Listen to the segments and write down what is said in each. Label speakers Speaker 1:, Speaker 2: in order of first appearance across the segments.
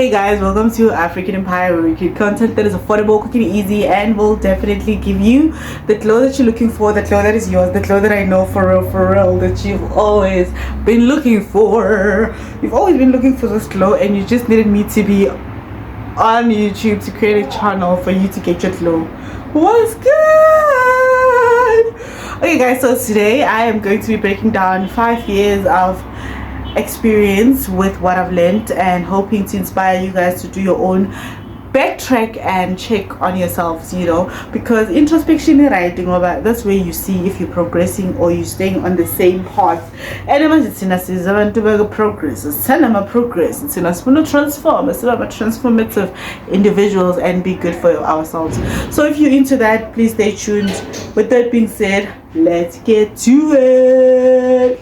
Speaker 1: Hey guys, welcome to African Empire, where we create content that is affordable, quick and easy, and will definitely give you the glow that you're looking for, the glow that is yours, the glow that I know for real, that you've always been looking for. You've always been looking for this glow, and you just needed me to be on YouTube to create a channel for you to get your glow. What's good? Okay guys, so today I am going to be breaking down 5 years of experience with what I've learned and hoping to inspire you guys to do your own backtrack and check on yourselves, you know, because introspection is writing over, that's where you see if you're progressing or you're staying on the same path. And imagine it's a progress, it's a progress, it's to transform, it's about transformative individuals and be good for ourselves. So if you're into that, please stay tuned. With that being said, let's get to it.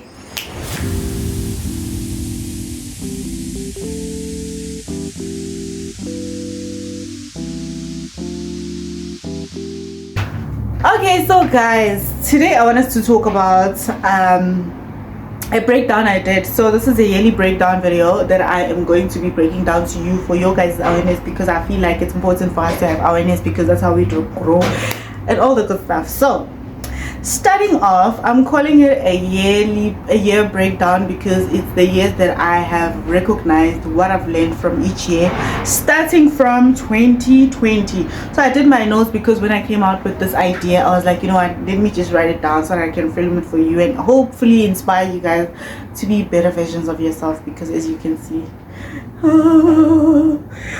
Speaker 1: Okay, so guys, today I want us to talk about a breakdown I did. So this is a yearly breakdown video that I am going to be breaking down to you for your guys' awareness, because I feel like it's important for us to have awareness, because that's how we grow and all the good stuff. So starting off, I'm calling it a year breakdown because it's the years that I have recognized what I've learned from each year, starting from 2020. So I did my notes because when I came out with this idea, I was like, you know what, let me just write it down so that I can film it for you and hopefully inspire you guys to be better versions of yourself, because as you can see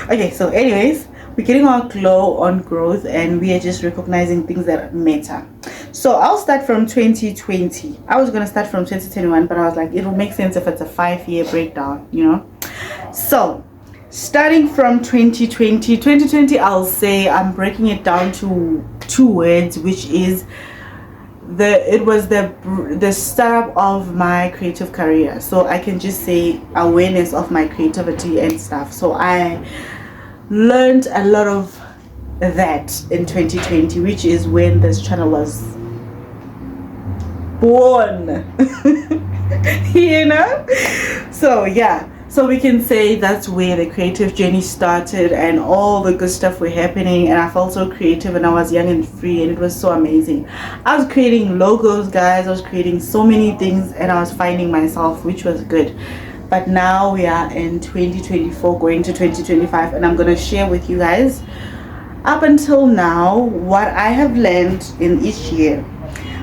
Speaker 1: okay, so anyways, we're getting our glow on growth and we are just recognizing things that matter. So I'll start from 2020. I was gonna start from 2021, but I was like, it'll make sense if it's a 5-year breakdown, you know. So starting from 2020, I'll say I'm breaking it down to 2 words, which is it was the startup of my creative career. So I can just say awareness of my creativity and stuff. So I learned a lot of that in 2020, which is when this channel was born. You know, so yeah, so we can say that's where the creative journey started and all the good stuff were happening, and I felt so creative and I was young and free and it was so amazing. I was creating logos, guys, I was creating so many things and I was finding myself, which was good. But now we are in 2024 going to 2025, and I'm going to share with you guys up until now what I have learned in each year.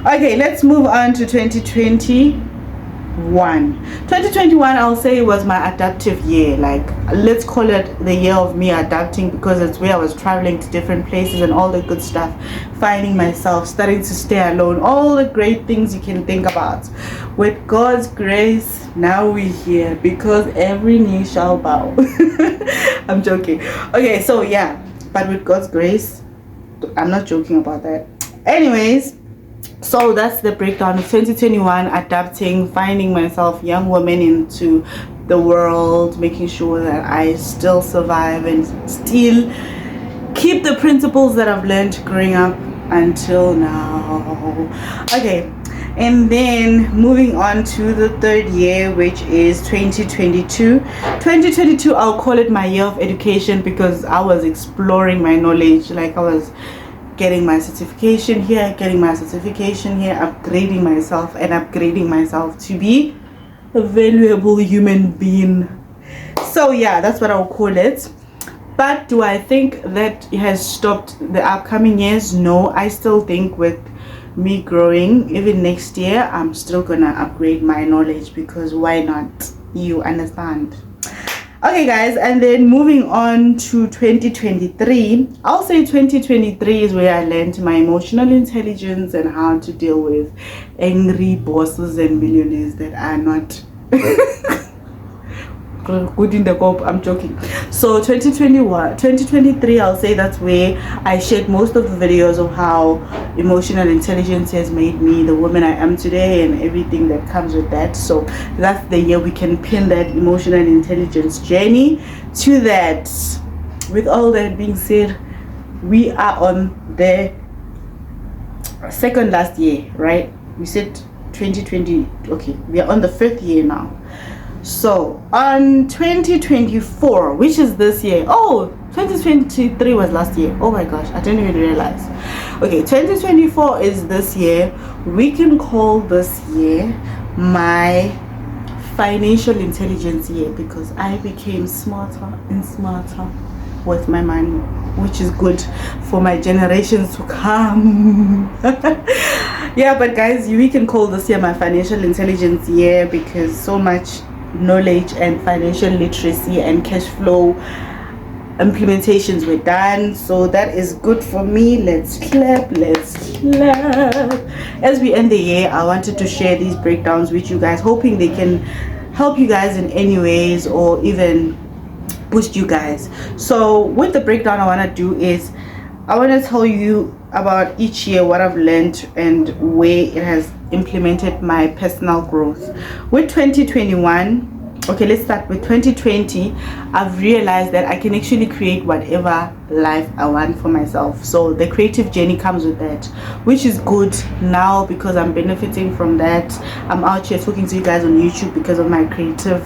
Speaker 1: Okay, let's move on to 2021. 2021, I'll say, was my adaptive year. Like, let's call it the year of me adapting, because it's where I was traveling to different places and all the good stuff, finding myself, starting to stay alone, all the great things you can think about. With God's grace, now we're here, because every knee shall bow. I'm joking. Okay, so yeah, but with God's grace, I'm not joking about that. Anyways, so that's the breakdown of 2021, adapting, finding myself, young woman into the world, making sure that I still survive and still keep the principles that I've learned growing up until now. Okay, and then moving on to the 3rd year, which is 2022. 2022, I'll call it my year of education, because I was exploring my knowledge. Like, I was getting my certification here, upgrading myself and upgrading myself to be a valuable human being. So yeah, that's what I'll call it. But do I think that it has stopped the upcoming years? No, I still think with me growing, even next year, I'm still gonna upgrade my knowledge, because why not? You understand? Okay guys, and then moving on to 2023, I'll say 2023 is where I learned my emotional intelligence and how to deal with angry bosses and millionaires that are not good in the scope. I'm joking. So 2023, I'll say that's where I shared most of the videos of how emotional intelligence has made me the woman I am today and everything that comes with that. So that's the year we can pin that emotional intelligence journey to that. With all that being said, we are on the 2nd last year, right? We said 2020. Okay, we are on the 5th year now. So on 2024, which is this year, 2023 was last year. Oh my gosh, I didn't even realize. Okay, 2024 is this year. We can call this year my financial intelligence year, because I became smarter and smarter with my money, which is good for my generations to come. Yeah, but guys, we can call this year my financial intelligence year, because so much knowledge and financial literacy and cash flow implementations were done. So that is good for me. Let's clap. As we end the year, I wanted to share these breakdowns with you guys, hoping they can help you guys in any ways or even boost you guys. So with the breakdown, I want to do is I want to tell you about each year, what I've learned and where it has implemented my personal growth. With 2021, okay, let's start with 2020. I've realized that I can actually create whatever life I want for myself. So the creative journey comes with that, which is good now because I'm benefiting from that. I'm out here talking to you guys on YouTube because of my creative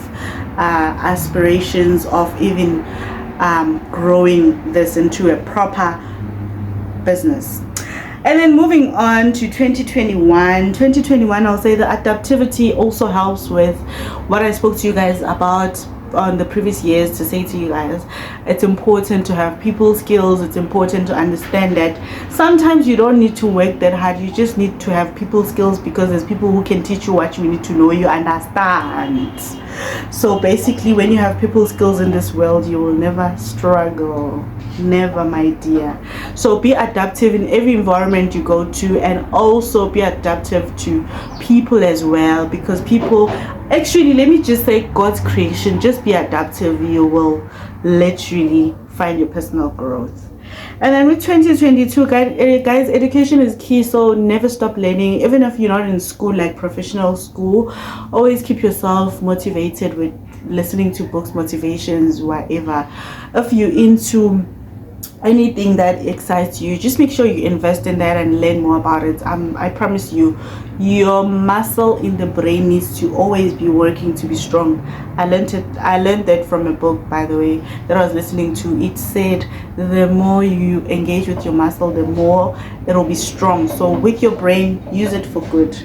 Speaker 1: aspirations of even growing this into a proper business. And then moving on to 2021, I'll say the adaptivity also helps with what I spoke to you guys about on the previous years, to say to you guys, it's important to have people skills. It's important to understand that sometimes you don't need to work that hard. You just need to have people skills, because there's people who can teach you what you need to know. You understand? So basically, when you have people skills in this world, you will never struggle. Never, my dear. So be adaptive in every environment you go to, and also be adaptive to people as well, because people, actually, let me just say, God's creation. Just be adaptive. You will literally find your personal growth. And then with 2022, guys, education is key. So never stop learning, even if you're not in school, like professional school. Always keep yourself motivated with listening to books, motivations, whatever. If you're into anything that excites you, just make sure you invest in that and learn more about it. I promise you, your muscle in the brain needs to always be working to be strong. I learned that from a book, by the way, that I was listening to. It said the more you engage with your muscle, the more it'll be strong. So with your brain, use it for good.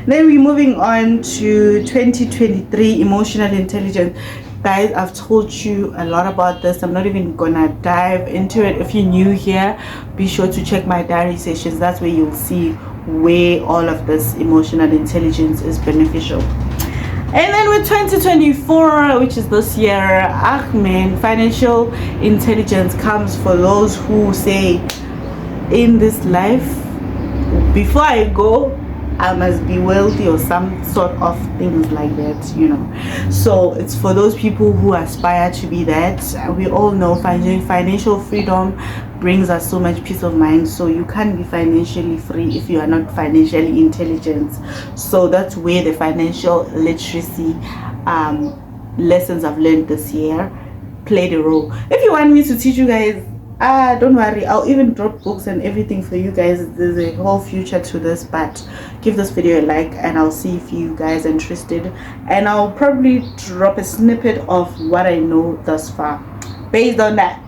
Speaker 1: Then we're moving on to 2023, emotional intelligence. Guys, I've told you a lot about this. I'm not even gonna dive into it. If you're new here, be sure to check my diary sessions. That's where you'll see where all of this emotional intelligence is beneficial. And then with 2024, which is this year, man, financial intelligence comes for those who say, in this life, before I go, I must be wealthy, or some sort of things like that, you know. So it's for those people who aspire to be that. We all know financial freedom brings us so much peace of mind. So you can't be financially free if you are not financially intelligent. So that's where the financial literacy lessons I've learned this year played a role. If you want me to teach you guys, don't worry, I'll even drop books and everything for you guys. There's a whole future to this, but give this video a like and I'll see if you guys are interested, and I'll probably drop a snippet of what I know thus far based on that.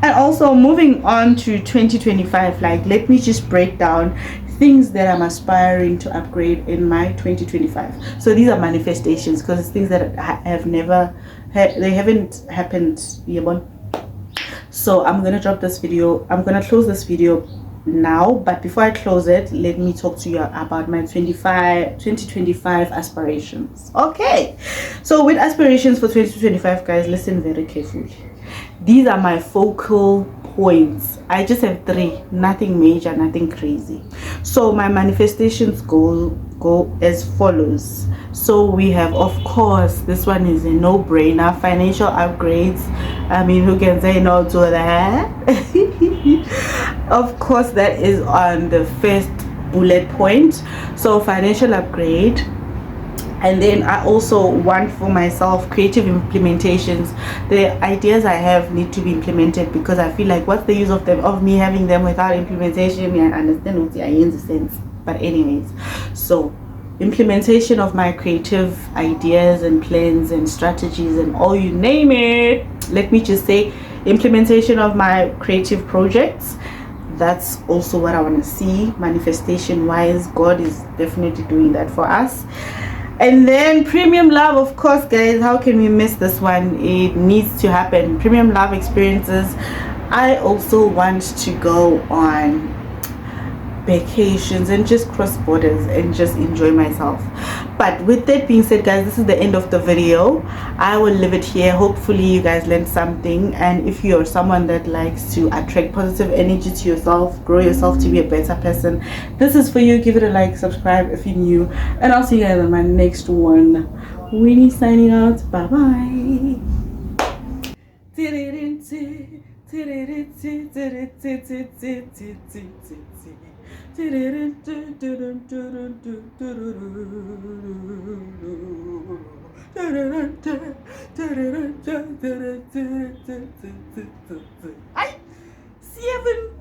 Speaker 1: And also moving on to 2025, like, let me just break down things that I'm aspiring to upgrade in my 2025. So these are manifestations, because it's things that have never they haven't happened yet. So I'm gonna drop this video. I'm gonna close this video now, but before I close it, let me talk to you about my 2025 aspirations. Okay, so with aspirations for 2025, guys, listen very carefully. These are my focal points. I just have 3, nothing major, nothing crazy. So my manifestations go as follows. So we have, of course, this one is a no-brainer, financial upgrades. I mean, who can say no to that? Of course, that is on the first bullet point. So financial upgrade. And then I also want for myself creative implementations. The ideas I have need to be implemented, because I feel like what's the use of me having them without implementation? I understand what I in the sense, but anyways, so implementation of my creative ideas and plans and strategies and all you name it. Let me just say, implementation of my creative projects. That's also what I want to see manifestation wise. God is definitely doing that for us. And then premium love, of course, guys, how can we miss this one? It needs to happen. Premium love experiences. I also want to go on vacations and just cross borders and just enjoy myself. But with that being said, guys, this is the end of the video. I will leave it here. Hopefully you guys learned something, and if you're someone that likes to attract positive energy to yourself, grow yourself to be a better person, this is for you. Give it a like, subscribe if you're new, and I'll see you guys on my next one. Winnie signing out. Bye bye. I 17